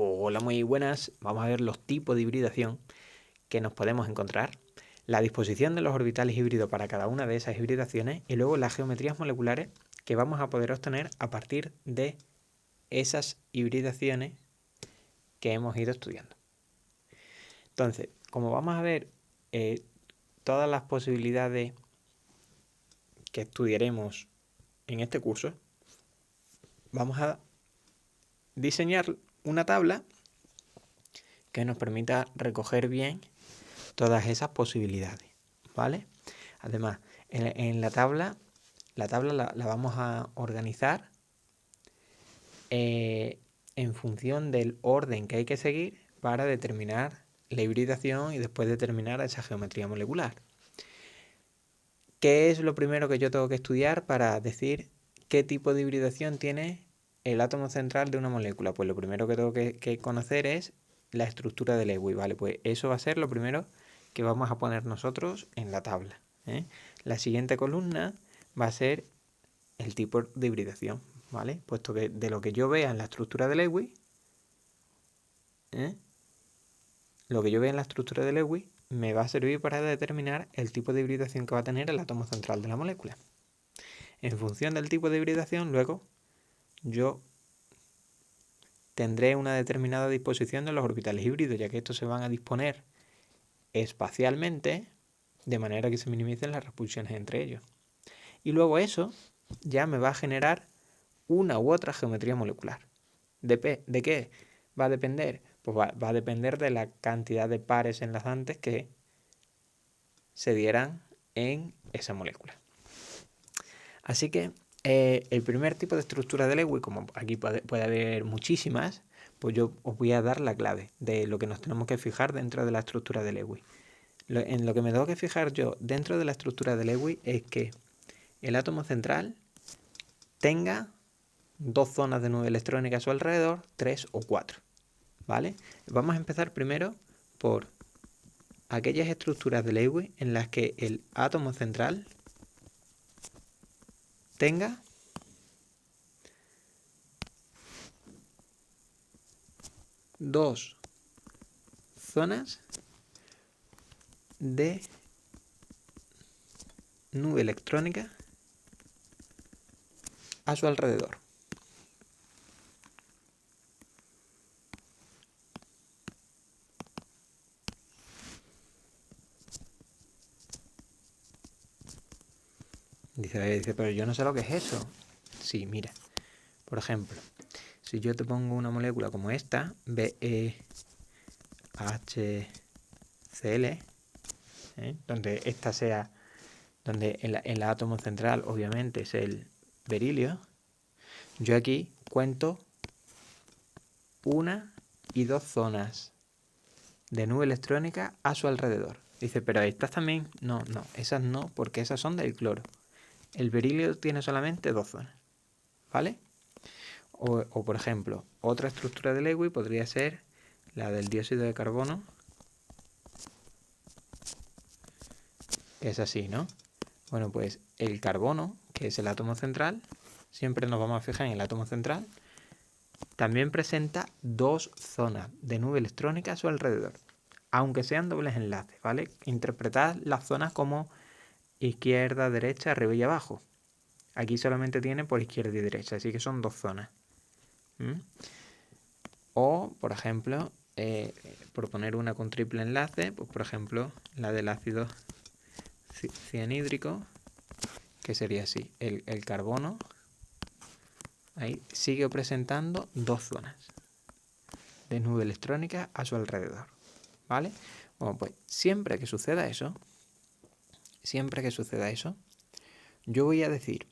Hola, muy buenas. Vamos a ver los tipos de hibridación que nos podemos encontrar, la disposición de los orbitales híbridos para cada una de esas hibridaciones y luego las geometrías moleculares que vamos a poder obtener a partir de esas hibridaciones que hemos ido estudiando. Entonces, como vamos a ver todas las posibilidades que estudiaremos en este curso, vamos a diseñar una tabla que nos permita recoger bien todas esas posibilidades, ¿vale? Además, en la tabla la vamos a organizar en función del orden que hay que seguir para determinar la hibridación y después determinar esa geometría molecular. ¿Qué es lo primero que yo tengo que estudiar para decir qué tipo de hibridación tiene el átomo central de una molécula? Pues lo primero que tengo que conocer es la estructura de Lewis, ¿vale? Pues eso va a ser lo primero que vamos a poner nosotros en la tabla, ¿eh? La siguiente columna va a ser el tipo de hibridación, ¿vale? Puesto que de lo que yo vea en la estructura de Lewis, lo que yo vea en la estructura de Lewis me va a servir para determinar el tipo de hibridación que va a tener el átomo central de la molécula. En función del tipo de hibridación, luego yo tendré una determinada disposición de los orbitales híbridos, ya que estos se van a disponer espacialmente de manera que se minimicen las repulsiones entre ellos. Y luego eso ya me va a generar una u otra geometría molecular. ¿De qué va a depender? Pues va a depender de la cantidad de pares enlazantes que se dieran en esa molécula. Así que el primer tipo de estructura de Lewis, como aquí puede haber muchísimas, pues yo os voy a dar la clave de lo que nos tenemos que fijar dentro de la estructura de Lewis. En lo que me tengo que fijar yo dentro de la estructura de Lewis es que el átomo central tenga 2 zonas de nube electrónica a su alrededor, 3 o 4, ¿vale? Vamos a empezar primero por aquellas estructuras de Lewis en las que el átomo central tenga dos zonas de nube electrónica a su alrededor. Dice, pero yo no sé lo que es eso. Sí, mira. Por ejemplo, si yo te pongo una molécula como esta, BeHCl, donde esta sea, donde el átomo central obviamente es el berilio, yo aquí cuento una y 2 zonas de nube electrónica a su alrededor. Dice, pero estas también, no, esas no, porque esas son del cloro. El berilio tiene solamente 2 zonas, ¿vale? O por ejemplo, otra estructura de Lewis podría ser la del dióxido de carbono, que es así, ¿no? Bueno, pues el carbono, que es el átomo central, siempre nos vamos a fijar en el átomo central, también presenta 2 zonas de nube electrónica a su alrededor, aunque sean dobles enlaces, ¿vale? Interpretad las zonas como izquierda, derecha, arriba y abajo. Aquí solamente tiene por izquierda y derecha, así que son 2 zonas. O, por ejemplo, por poner una con triple enlace, pues por ejemplo, la del ácido cianhídrico, que sería así, el carbono, ahí sigue presentando 2 zonas de nube electrónica a su alrededor, ¿vale? Bueno, pues siempre que suceda eso, yo voy a decir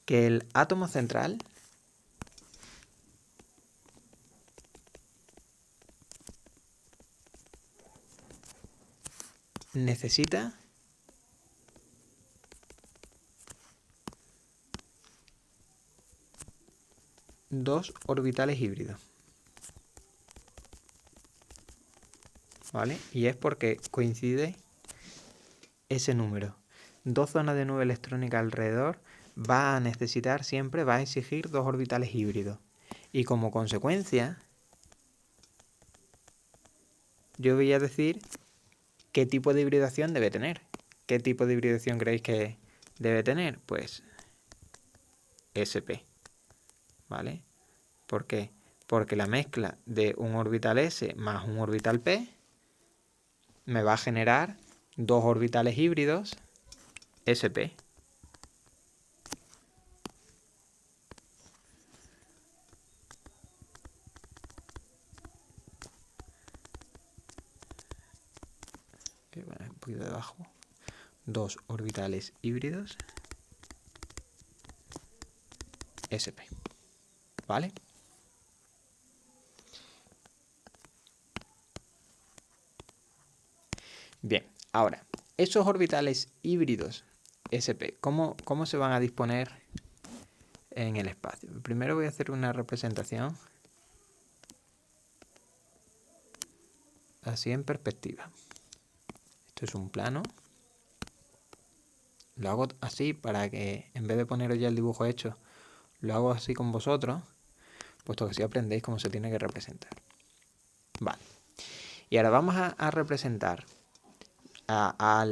que el átomo central necesita dos orbitales híbridos, ¿vale? Y es porque coincide ese número. 2 zonas de nube electrónica alrededor va a necesitar siempre, va a exigir 2 orbitales híbridos. Y como consecuencia, yo voy a decir qué tipo de hibridación debe tener. ¿Qué tipo de hibridación creéis que debe tener? Pues sp, ¿vale? ¿Por qué? Porque la mezcla de un orbital s más un orbital p me va a generar dos orbitales híbridos sp. Un poquito debajo. Dos orbitales híbridos sp, ¿vale? Bien, ahora, esos orbitales híbridos sp, ¿cómo se van a disponer en el espacio? Primero voy a hacer una representación así en perspectiva. Esto es un plano. Lo hago así para que, en vez de poneros ya el dibujo hecho, lo hago así con vosotros, puesto que así aprendéis cómo se tiene que representar. Vale. Y ahora vamos a representar a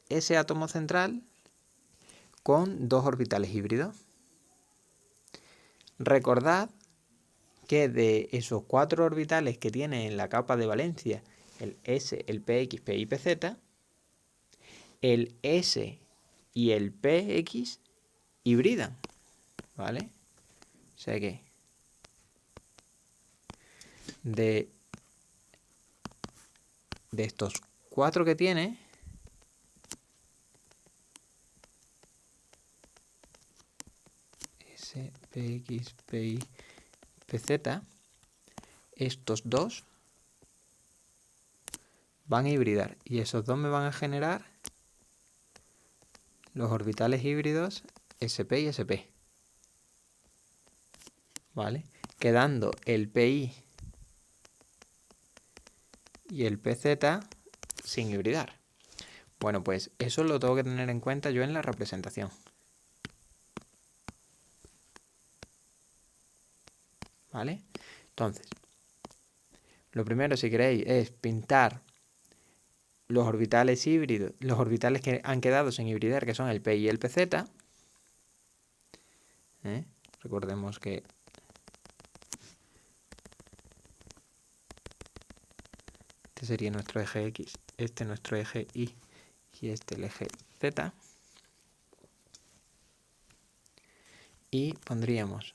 ese átomo central con dos orbitales híbridos. Recordad que de esos cuatro orbitales que tiene en la capa de valencia, el S, el PX, PY, PZ, el S y el PX hibridan, ¿vale? O sea que de estos cuatro que tiene, S, PX, PY, PZ, estos dos van a hibridar y esos dos me van a generar los orbitales híbridos sp y sp, ¿vale? Quedando el pi y el pz sin hibridar. Bueno, pues eso lo tengo que tener en cuenta yo en la representación, ¿vale? Entonces, lo primero, si queréis, es pintar los orbitales híbridos, los orbitales que han quedado sin hibridar, que son el pi y el pz. Recordemos que este sería nuestro eje X, este nuestro eje Y y este el eje Z. Y pondríamos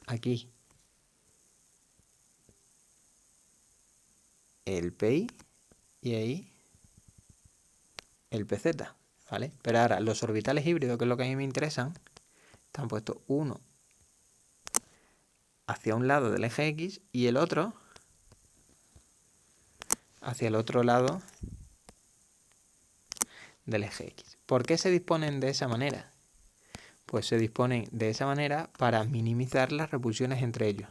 aquí el PI y ahí el PZ, ¿vale? Pero ahora los orbitales híbridos, que es lo que a mí me interesan, están puestos uno hacia un lado del eje X y el otro hacia el otro lado del eje X. ¿Por qué se disponen de esa manera? Pues se disponen de esa manera para minimizar las repulsiones entre ellos.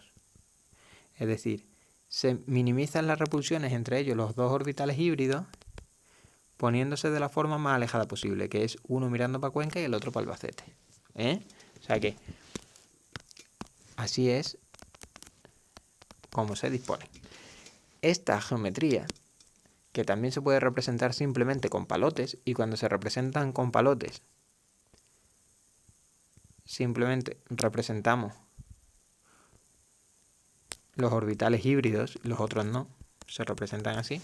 Es decir, se minimizan las repulsiones entre ellos los dos orbitales híbridos poniéndose de la forma más alejada posible, que es uno mirando para Cuenca y el otro para Albacete. O sea que así es como se dispone. Esta geometría, que también se puede representar simplemente con palotes, y cuando se representan con palotes, simplemente representamos los orbitales híbridos, los otros no, se representan así.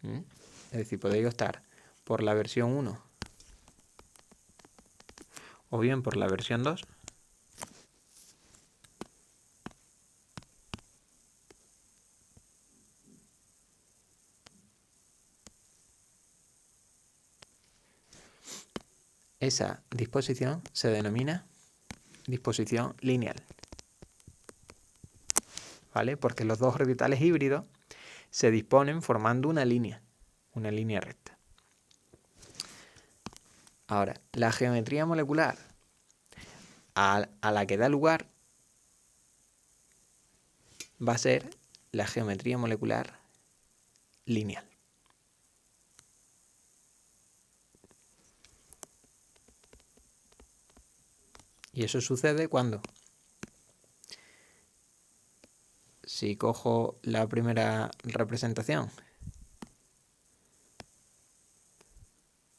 Es decir, podéis optar por la versión 1 o bien por la versión 2. Esa disposición se denomina disposición lineal, ¿vale? Porque los dos orbitales híbridos se disponen formando una línea recta. Ahora, la geometría molecular a la que da lugar va a ser la geometría molecular lineal. Y eso sucede cuando, Si cojo la primera representación,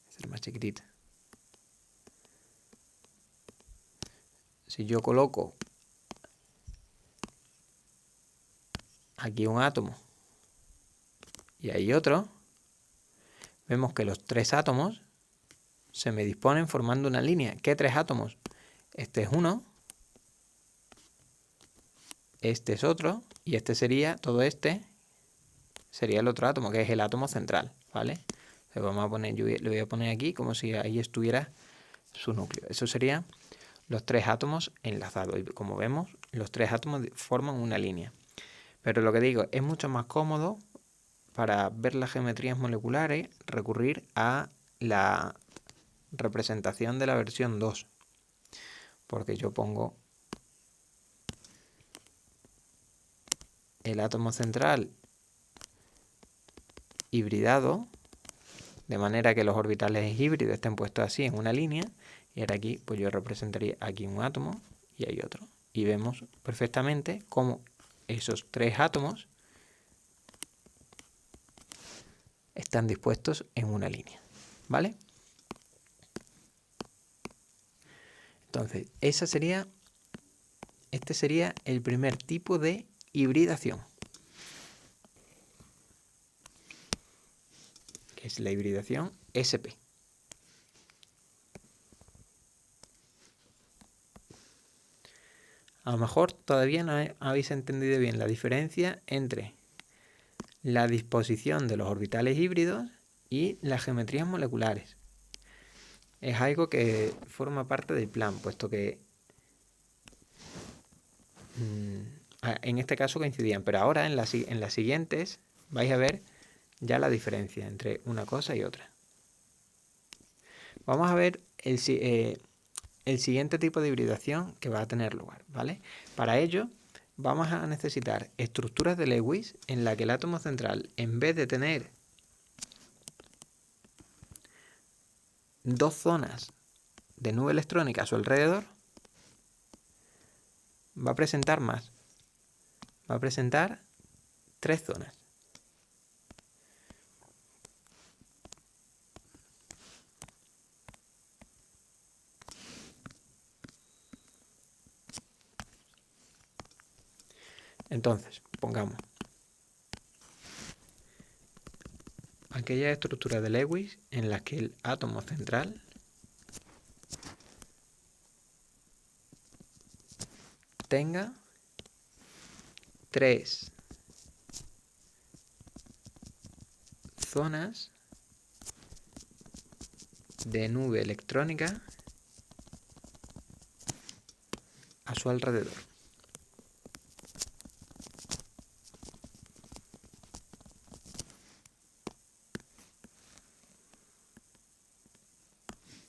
esta es más chiquitita. Si yo coloco aquí un átomo y ahí otro, vemos que los tres átomos se me disponen formando una línea. ¿Qué tres átomos? Este es uno, este es otro, y este sería, todo este, sería el otro átomo, que es el átomo central, ¿vale? Entonces vamos a poner, yo le voy a poner aquí como si ahí estuviera su núcleo. Eso serían los tres átomos enlazados. Y como vemos, los tres átomos forman una línea. Pero lo que digo, es mucho más cómodo para ver las geometrías moleculares recurrir a la representación de la versión 2. Porque yo pongo el átomo central hibridado, de manera que los orbitales híbridos estén puestos así en una línea, y ahora aquí pues yo representaría aquí un átomo y hay otro. Y vemos perfectamente cómo esos tres átomos están dispuestos en una línea, ¿vale? Entonces, este sería el primer tipo de hibridación, que es la hibridación sp. A lo mejor todavía no habéis entendido bien la diferencia entre la disposición de los orbitales híbridos y las geometrías moleculares. Es algo que forma parte del plan, puesto que en este caso coincidían, pero ahora en las siguientes vais a ver ya la diferencia entre una cosa y otra. Vamos a ver el siguiente tipo de hibridación que va a tener lugar, ¿vale? Para ello vamos a necesitar estructuras de Lewis en la que el átomo central, en vez de tener dos zonas de nube electrónica a su alrededor, va a presentar más. Va a presentar tres zonas. Entonces, pongamos aquella estructura de Lewis en la que el átomo central tenga tres zonas de nube electrónica a su alrededor.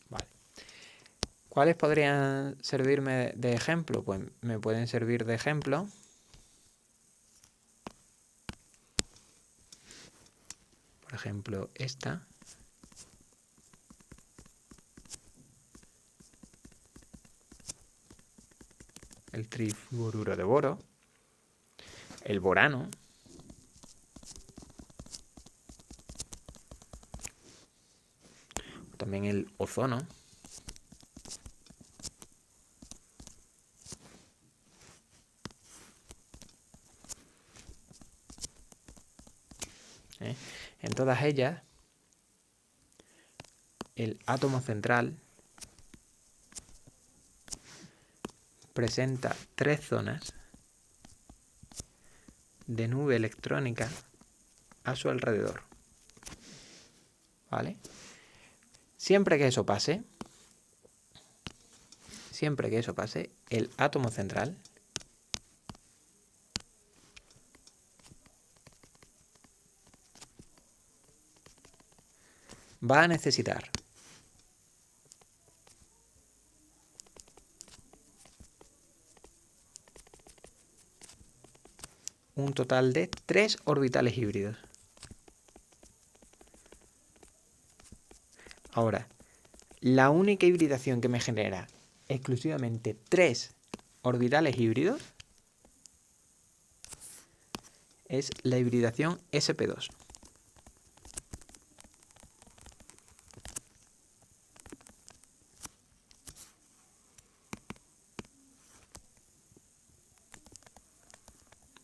Vale. ¿Cuáles podrían servirme de ejemplo? Pues me pueden servir de ejemplo por ejemplo esta, el trifluoruro de boro, el borano, también el ozono, En todas ellas, el átomo central presenta tres zonas de nube electrónica a su alrededor. ¿Vale? Siempre que eso pase, el átomo central va a necesitar un total de 3 orbitales híbridos. Ahora, la única hibridación que me genera exclusivamente 3 orbitales híbridos es la hibridación sp2.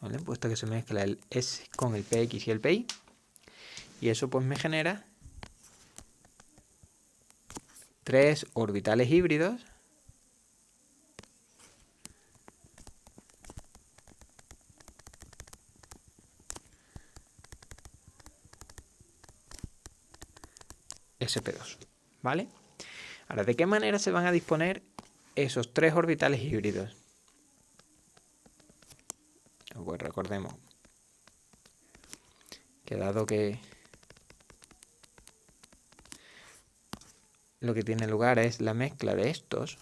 ¿Vale? Puesto que se mezcla el S con el PX y el PY. Y eso pues me genera 3 orbitales híbridos sp2, ¿vale? Ahora, ¿de qué manera se van a disponer esos 3 orbitales híbridos? Pues recordemos que dado que lo que tiene lugar es la mezcla de estos,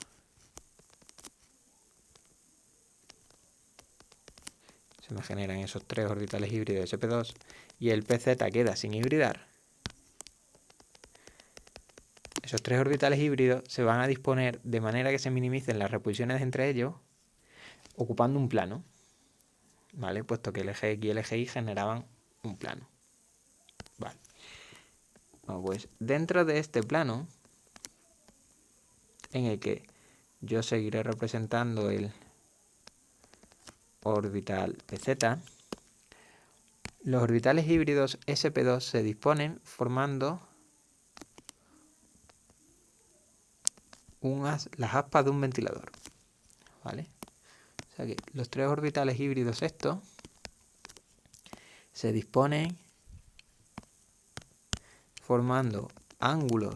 se me generan esos 3 orbitales híbridos sp2 y el pz queda sin hibridar. Esos 3 orbitales híbridos se van a disponer de manera que se minimicen las repulsiones entre ellos, ocupando un plano, ¿vale? Puesto que el eje X y el eje Y generaban un plano. Vale. Bueno, pues dentro de este plano, en el que yo seguiré representando el orbital pz, los orbitales híbridos sp2 se disponen formando las aspas de un ventilador, ¿vale? O sea que los 3 orbitales híbridos estos se disponen formando ángulos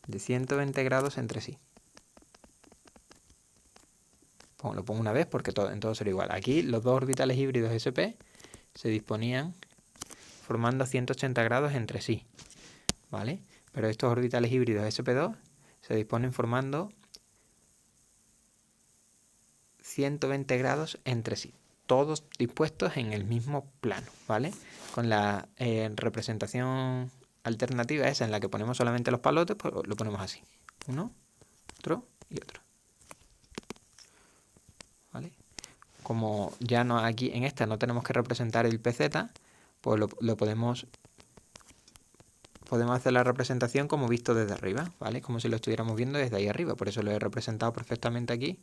de 120 grados entre sí. Lo pongo una vez porque en todo será igual. Aquí los 2 orbitales híbridos sp se disponían formando 180 grados entre sí, ¿vale? Pero estos orbitales híbridos sp2 se disponen formando 120 grados entre sí, todos dispuestos en el mismo plano, ¿vale? Con la representación alternativa esa en la que ponemos solamente los palotes, pues lo ponemos así. Uno, otro y otro. ¿Vale? Como ya no aquí en esta no tenemos que representar el pz, pues lo podemos hacer la representación como visto desde arriba, ¿vale? Como si lo estuviéramos viendo desde ahí arriba. Por eso lo he representado perfectamente aquí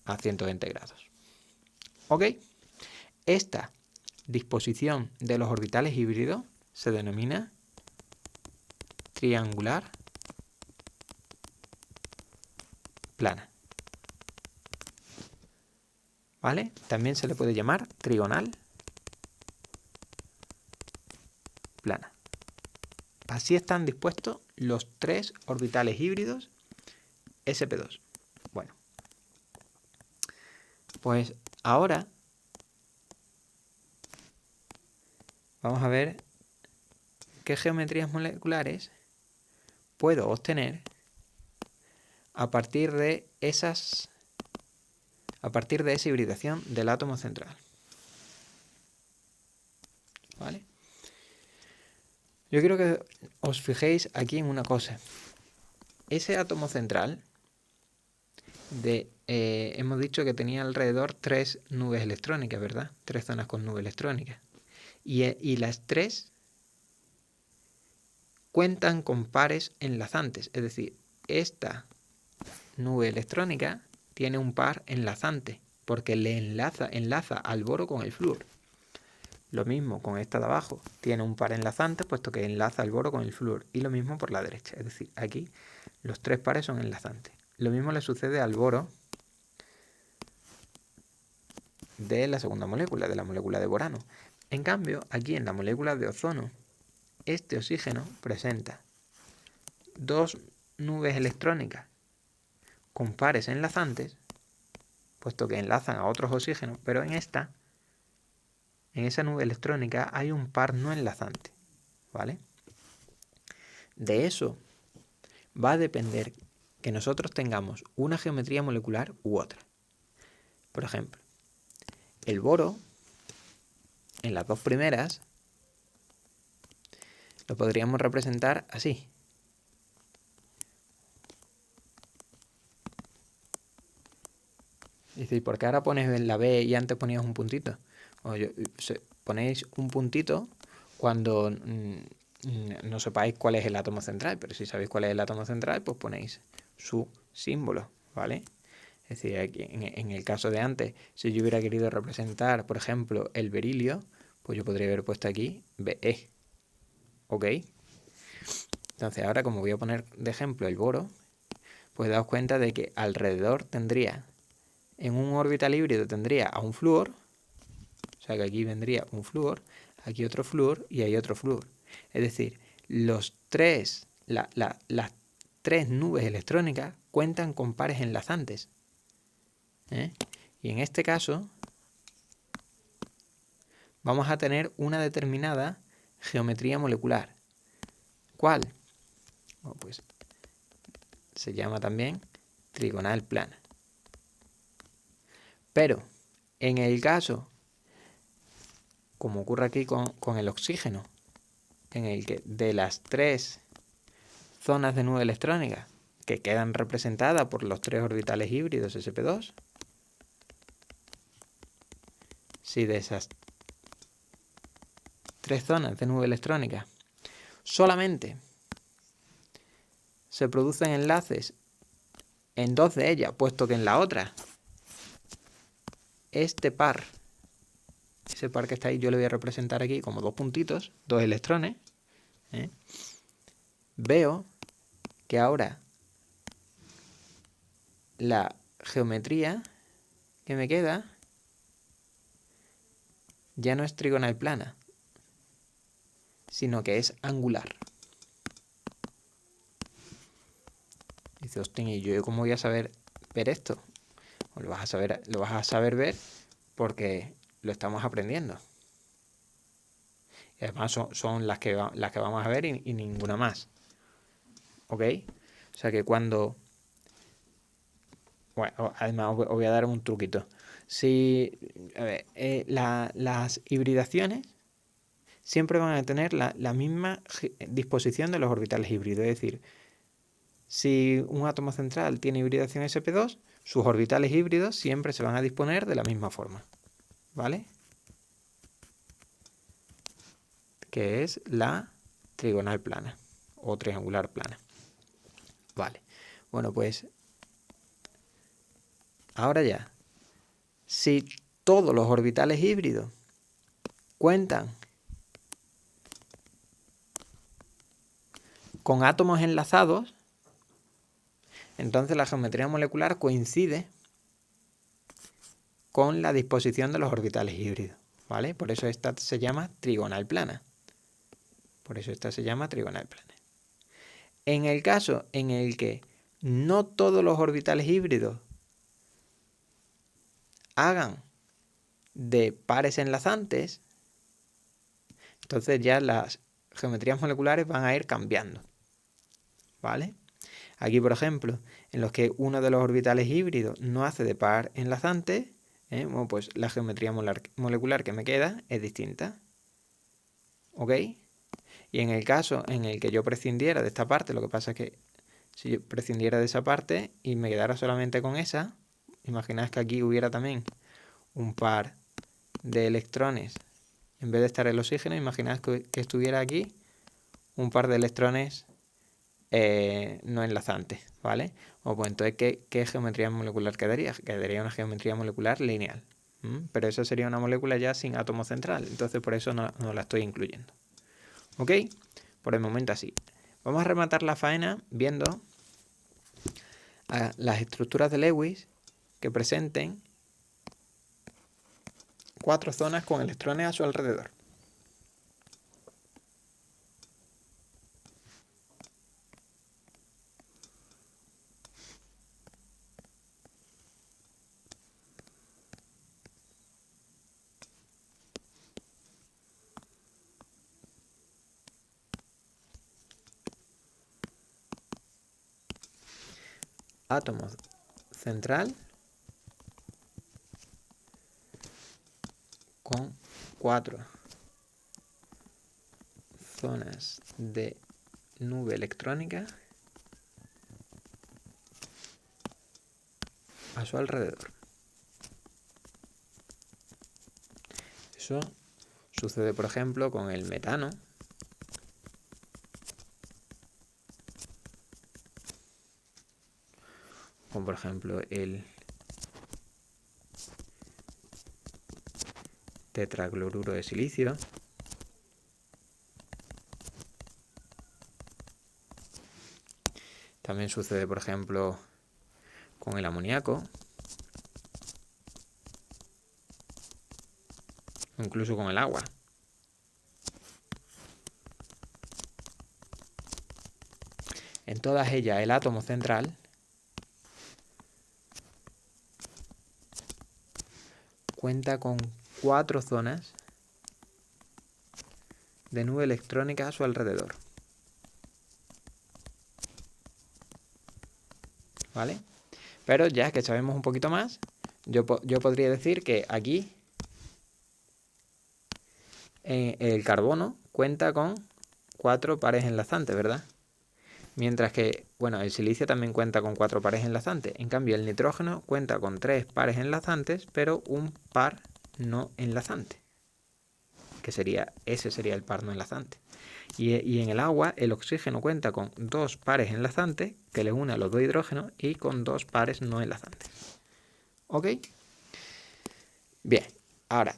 a 120 grados. ¿Ok? Esta disposición de los orbitales híbridos se denomina triangular plana. ¿Vale? También se le puede llamar trigonal plana. Así están dispuestos los 3 orbitales híbridos sp2. Bueno, pues ahora vamos a ver qué geometrías moleculares puedo obtener a partir de esa hibridación del átomo central. ¿Vale? Yo quiero que os fijéis aquí en una cosa. Ese átomo central hemos dicho que tenía alrededor 3 nubes electrónicas, ¿verdad? 3 zonas con nubes electrónicas. Y las 3 cuentan con pares enlazantes. Es decir, esta nube electrónica tiene un par enlazante porque le enlaza al boro con el flúor. Lo mismo con esta de abajo, tiene un par enlazante puesto que enlaza el boro con el flúor. Y lo mismo por la derecha, es decir, aquí los 3 pares son enlazantes. Lo mismo le sucede al boro de la segunda molécula, de la molécula de borano. En cambio, aquí en la molécula de ozono, este oxígeno presenta 2 nubes electrónicas con pares enlazantes, puesto que enlazan a otros oxígenos, pero en esa nube electrónica hay un par no enlazante, ¿vale? De eso va a depender que nosotros tengamos una geometría molecular u otra. Por ejemplo, el boro, en las 2 primeras, lo podríamos representar así. Dice, ¿y por qué ahora pones la B y antes ponías un puntito? ponéis un puntito cuando no sepáis cuál es el átomo central, pero si sabéis cuál es el átomo central, pues ponéis su símbolo, ¿vale? Es decir, aquí, en el caso de antes, si yo hubiera querido representar, por ejemplo, el berilio, pues yo podría haber puesto aquí Be, ¿ok? Entonces ahora, como voy a poner de ejemplo el boro, pues daos cuenta de que alrededor tendría, en un orbital híbrido tendría a un flúor, o sea que aquí vendría un flúor, aquí otro flúor y ahí otro flúor. Es decir, las tres nubes electrónicas cuentan con pares enlazantes. Y en este caso vamos a tener una determinada geometría molecular. ¿Cuál? Bueno, pues se llama también trigonal plana. Pero en el caso, como ocurre aquí con el oxígeno, en el que de las tres zonas de nube electrónica que quedan representadas por los tres orbitales híbridos sp2, si de esas tres zonas de nube electrónica solamente se producen enlaces en dos de ellas, puesto que en la otra este par, ese par que está ahí, yo le voy a representar aquí como dos puntitos, dos electrones, veo que ahora la geometría que me queda ya no es trigonal plana, sino que es angular. Dice, hostia, ¿y yo cómo voy a saber ver esto? Pues lo vas a saber ver porque lo estamos aprendiendo. Y además son las que vamos a ver y ninguna más. ¿Ok? O sea que cuando... Bueno, además os voy a dar un truquito. Si, a ver, las hibridaciones siempre van a tener la misma disposición de los orbitales híbridos. Es decir, si un átomo central tiene hibridación sp2, sus orbitales híbridos siempre se van a disponer de la misma forma. ¿Vale? Que es la trigonal plana o triangular plana. Vale. Bueno, pues ahora ya, si todos los orbitales híbridos cuentan con átomos enlazados, entonces la geometría molecular coincide con la disposición de los orbitales híbridos, ¿vale? Por eso esta se llama trigonal plana. En el caso en el que no todos los orbitales híbridos hagan de pares enlazantes, entonces ya las geometrías moleculares van a ir cambiando, ¿vale? Aquí, por ejemplo, en los que uno de los orbitales híbridos no hace de par enlazante, bueno, pues la geometría molecular que me queda es distinta. ¿Ok? Y en el caso en el que yo prescindiera de esta parte, lo que pasa es que si yo prescindiera de esa parte y me quedara solamente con esa, imaginad que aquí hubiera también un par de electrones. En vez de estar el oxígeno, imaginad que estuviera aquí un par de electrones no enlazantes, ¿vale? O pues entonces, ¿qué geometría molecular quedaría? Quedaría una geometría molecular lineal. Pero eso sería una molécula ya sin átomo central, entonces por eso no la estoy incluyendo. ¿Ok? Por el momento así. Vamos a rematar la faena viendo las estructuras de Lewis que presenten 4 zonas con electrones a su alrededor. Átomo central con 4 zonas de nube electrónica a su alrededor. Eso sucede, por ejemplo, con el metano. Con, por ejemplo, el tetracloruro de silicio. También sucede, por ejemplo, con el amoníaco. Incluso con el agua. En todas ellas el átomo central cuenta con 4 zonas de nube electrónica a su alrededor. ¿Vale? Pero ya que sabemos un poquito más, yo podría decir que aquí el carbono cuenta con 4 pares enlazantes, ¿verdad? Mientras que, bueno, el silicio también cuenta con 4 pares enlazantes. En cambio, el nitrógeno cuenta con 3 pares enlazantes, pero un par no enlazante. Ese sería el par no enlazante. Y en el agua, el oxígeno cuenta con 2 pares enlazantes, que le une a los 2 hidrógenos, y con 2 pares no enlazantes. ¿Ok? Bien, ahora,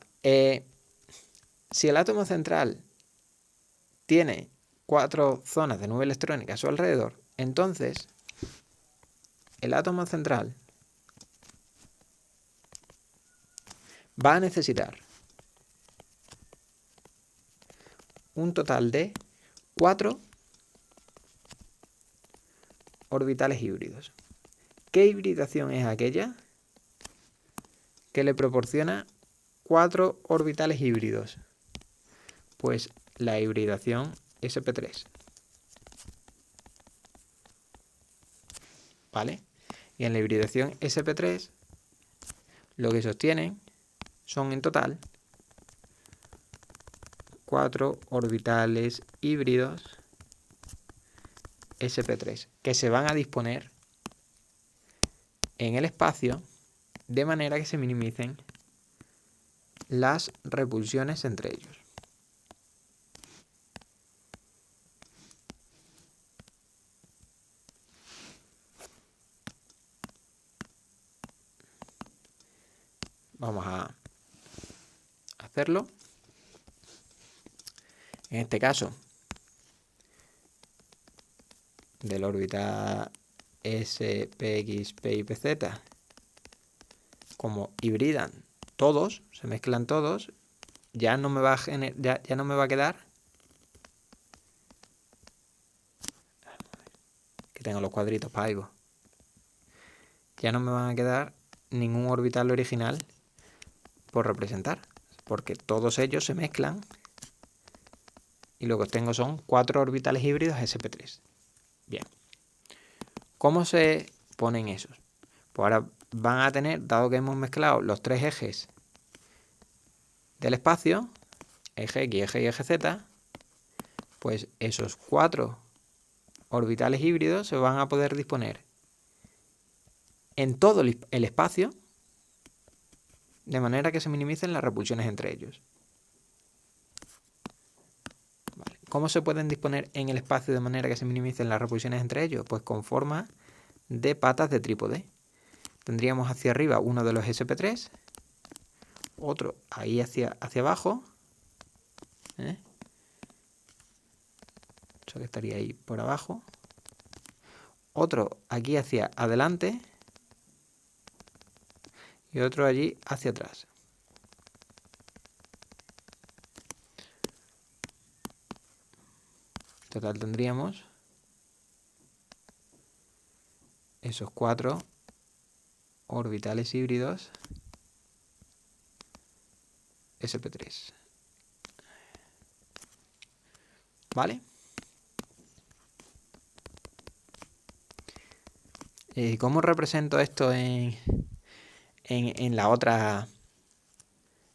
si el átomo central tiene 4 zonas de nube electrónica a su alrededor, entonces el átomo central va a necesitar un total de 4 orbitales híbridos. ¿Qué hibridación es aquella que le proporciona 4 orbitales híbridos? Pues la hibridación sp3. ¿Vale? Y en la hibridación sp3 lo que sostienen son en total 4 orbitales híbridos sp3 que se van a disponer en el espacio de manera que se minimicen las repulsiones entre ellos. Vamos a hacerlo. En este caso, del orbital S, PX, P y PZ, como hibridan todos, se mezclan todos, ya no me va a quedar que tengo los cuadritos para algo. Ya no me van a quedar ningún orbital original por representar, porque todos ellos se mezclan y lo que obtengo son 4 orbitales híbridos sp3. Bien. ¿Cómo se ponen esos? Pues ahora van a tener, dado que hemos mezclado los 3 ejes del espacio, eje X, eje Y, eje Z, pues esos 4 orbitales híbridos se van a poder disponer en todo el espacio de manera que se minimicen las repulsiones entre ellos. Vale. ¿Cómo se pueden disponer en el espacio de manera que se minimicen las repulsiones entre ellos? Pues con forma de patas de trípode. Tendríamos hacia arriba uno de los sp3, otro ahí hacia abajo, eso que estaría ahí por abajo, otro aquí hacia adelante y otro allí hacia atrás. En total tendríamos esos 4 orbitales híbridos sp3. ¿Vale? ¿Cómo represento esto en la otra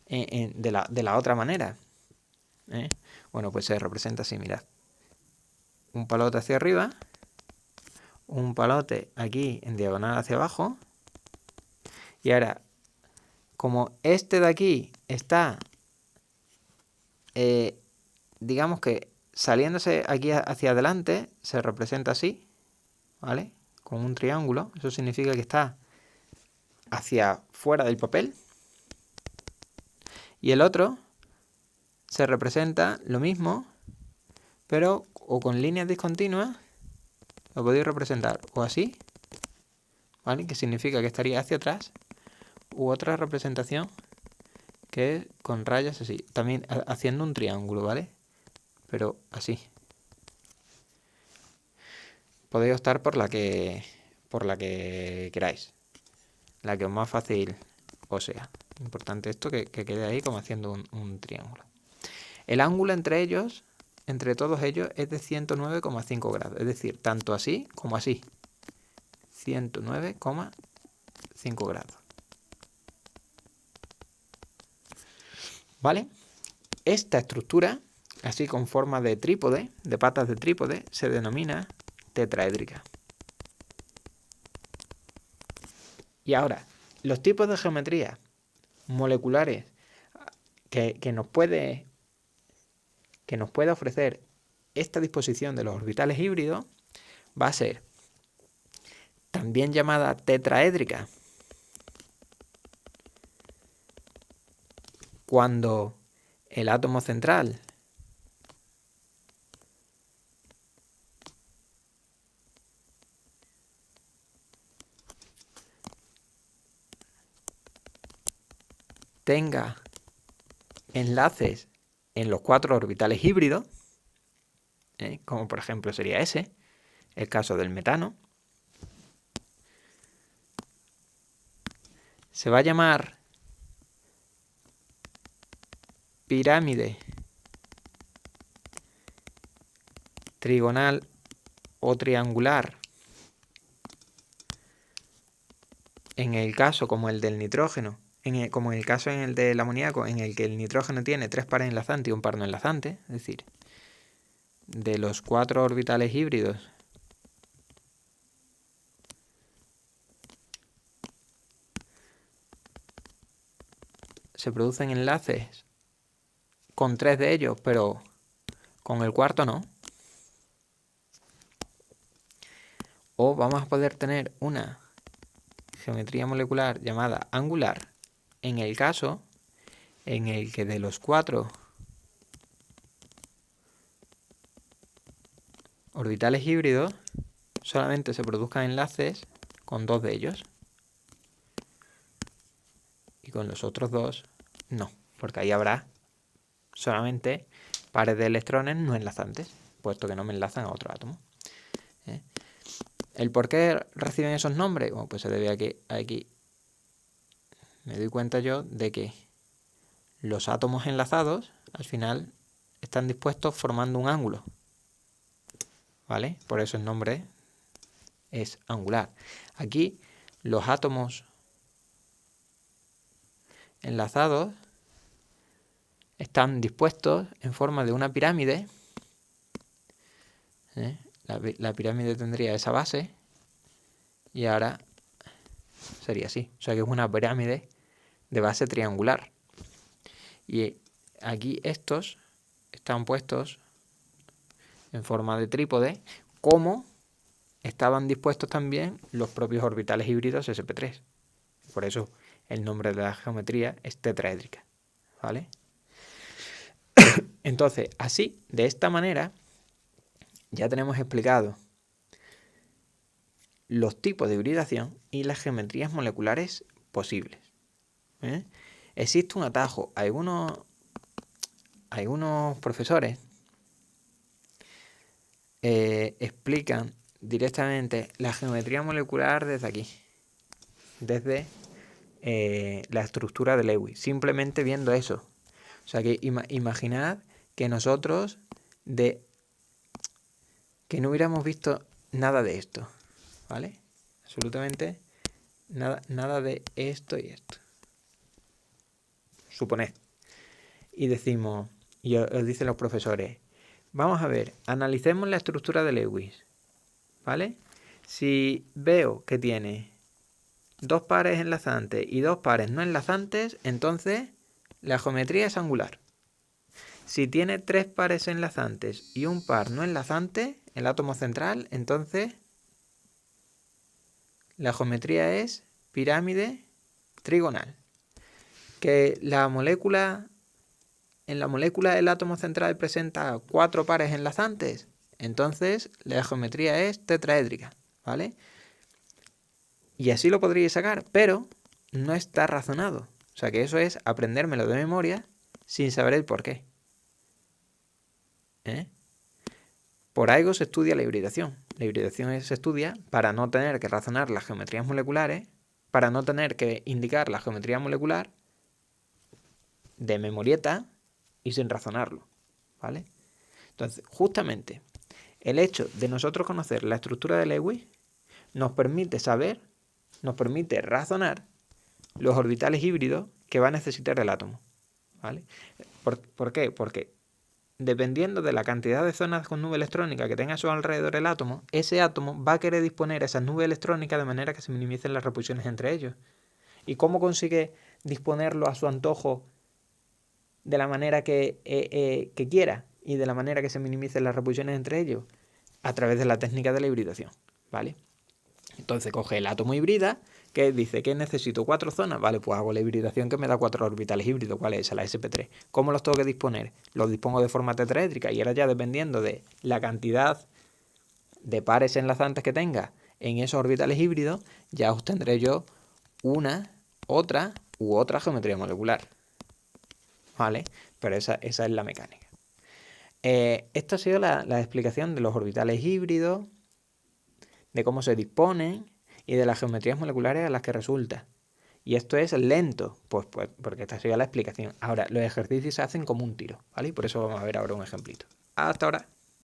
de la otra manera? Bueno, pues se representa así, mirad. Un palote hacia arriba, un palote aquí en diagonal hacia abajo, y ahora, como este de aquí está digamos que saliéndose aquí hacia adelante se representa así, ¿vale? Con un triángulo. Eso significa que está hacia fuera del papel. Y el otro se representa lo mismo, pero o con líneas discontinuas, lo podéis representar o así, ¿vale? Que significa que estaría hacia atrás, u otra representación que es con rayas así, también haciendo un triángulo, ¿vale? Pero así. Podéis optar por la que queráis, la que os más fácil os sea. Importante esto que quede ahí como haciendo un triángulo. El ángulo entre ellos, entre todos ellos, es de 109,5 grados. Es decir, tanto así como así. 109,5 grados. ¿Vale? Esta estructura, así con forma de trípode, de patas de trípode, se denomina tetraédrica. Y ahora, los tipos de geometría moleculares que nos puede ofrecer esta disposición de los orbitales híbridos va a ser también llamada tetraédrica cuando el átomo central tenga enlaces en los 4 orbitales híbridos, como por ejemplo sería ese, el caso del metano. Se va a llamar pirámide trigonal o triangular en el caso como el del nitrógeno, como en el caso en el del amoníaco, en el que el nitrógeno tiene 3 pares enlazantes y un par no enlazante, es decir, de los 4 orbitales híbridos se producen enlaces con 3 de ellos, pero con el cuarto no. O vamos a poder tener una geometría molecular llamada angular en el caso en el que de los 4 orbitales híbridos solamente se produzcan enlaces con 2 de ellos y con los otros 2 no, porque ahí habrá solamente pares de electrones no enlazantes, puesto que no me enlazan a otro átomo. ¿El por qué reciben esos nombres? Bueno, pues se debe a que aquí me doy cuenta yo de que los átomos enlazados al final están dispuestos formando un ángulo, ¿vale? Por eso el nombre es angular. Aquí los átomos enlazados están dispuestos en forma de una pirámide. La pirámide tendría esa base y ahora sería así. O sea que es una pirámide de base triangular. Y aquí estos están puestos en forma de trípode, como estaban dispuestos también los propios orbitales híbridos sp3. Por eso el nombre de la geometría es tetraédrica, ¿vale? Entonces, así, de esta manera, ya tenemos explicado los tipos de hibridación y las geometrías moleculares posibles. Existe un atajo. Algunos profesores explican directamente la geometría molecular desde aquí, desde la estructura de Lewis, simplemente viendo eso. O sea que imaginad que nosotros que no hubiéramos visto nada de esto, ¿vale? Absolutamente nada de esto y esto. Suponed. Y decimos, y os dicen los profesores, vamos a ver, analicemos la estructura de Lewis, ¿vale? Si veo que tiene 2 pares enlazantes y 2 pares no enlazantes, entonces la geometría es angular. Si tiene 3 pares enlazantes y un par no enlazante, el átomo central, entonces la geometría es pirámide trigonal. Que en la molécula del átomo central presenta 4 pares enlazantes, entonces la geometría es tetraédrica, ¿vale? Y así lo podríais sacar, pero no está razonado. O sea que eso es aprendérmelo de memoria sin saber el porqué. Por algo se estudia la hibridación. La hibridación se estudia para no tener que razonar las geometrías moleculares, para no tener que indicar la geometría molecular de memorieta y sin razonarlo, ¿vale? Entonces, justamente, el hecho de nosotros conocer la estructura de Lewis nos permite razonar los orbitales híbridos que va a necesitar el átomo, ¿vale? ¿Por qué? Porque dependiendo de la cantidad de zonas con nube electrónica que tenga a su alrededor el átomo, ese átomo va a querer disponer esas nubes electrónicas de manera que se minimicen las repulsiones entre ellos. ¿Y cómo consigue disponerlo a su antojo de la manera que quiera y de la manera que se minimicen las repulsiones entre ellos? A través de la técnica de la hibridación, ¿vale? Entonces coge el átomo hibrida, que dice que necesito 4 zonas, vale, pues hago la hibridación que me da 4 orbitales híbridos, ¿cuál es esa? La sp3. ¿Cómo los tengo que disponer? Los dispongo de forma tetraédrica y ahora ya dependiendo de la cantidad de pares enlazantes que tenga en esos orbitales híbridos, ya obtendré yo una, otra u otra geometría molecular, ¿vale? Pero esa es la mecánica. Esta ha sido la explicación de los orbitales híbridos, de cómo se disponen y de las geometrías moleculares a las que resulta. Y esto es lento, pues porque esta sería la explicación. Ahora, los ejercicios se hacen como un tiro, ¿vale? Y por eso vamos a ver ahora un ejemplito. Hasta ahora.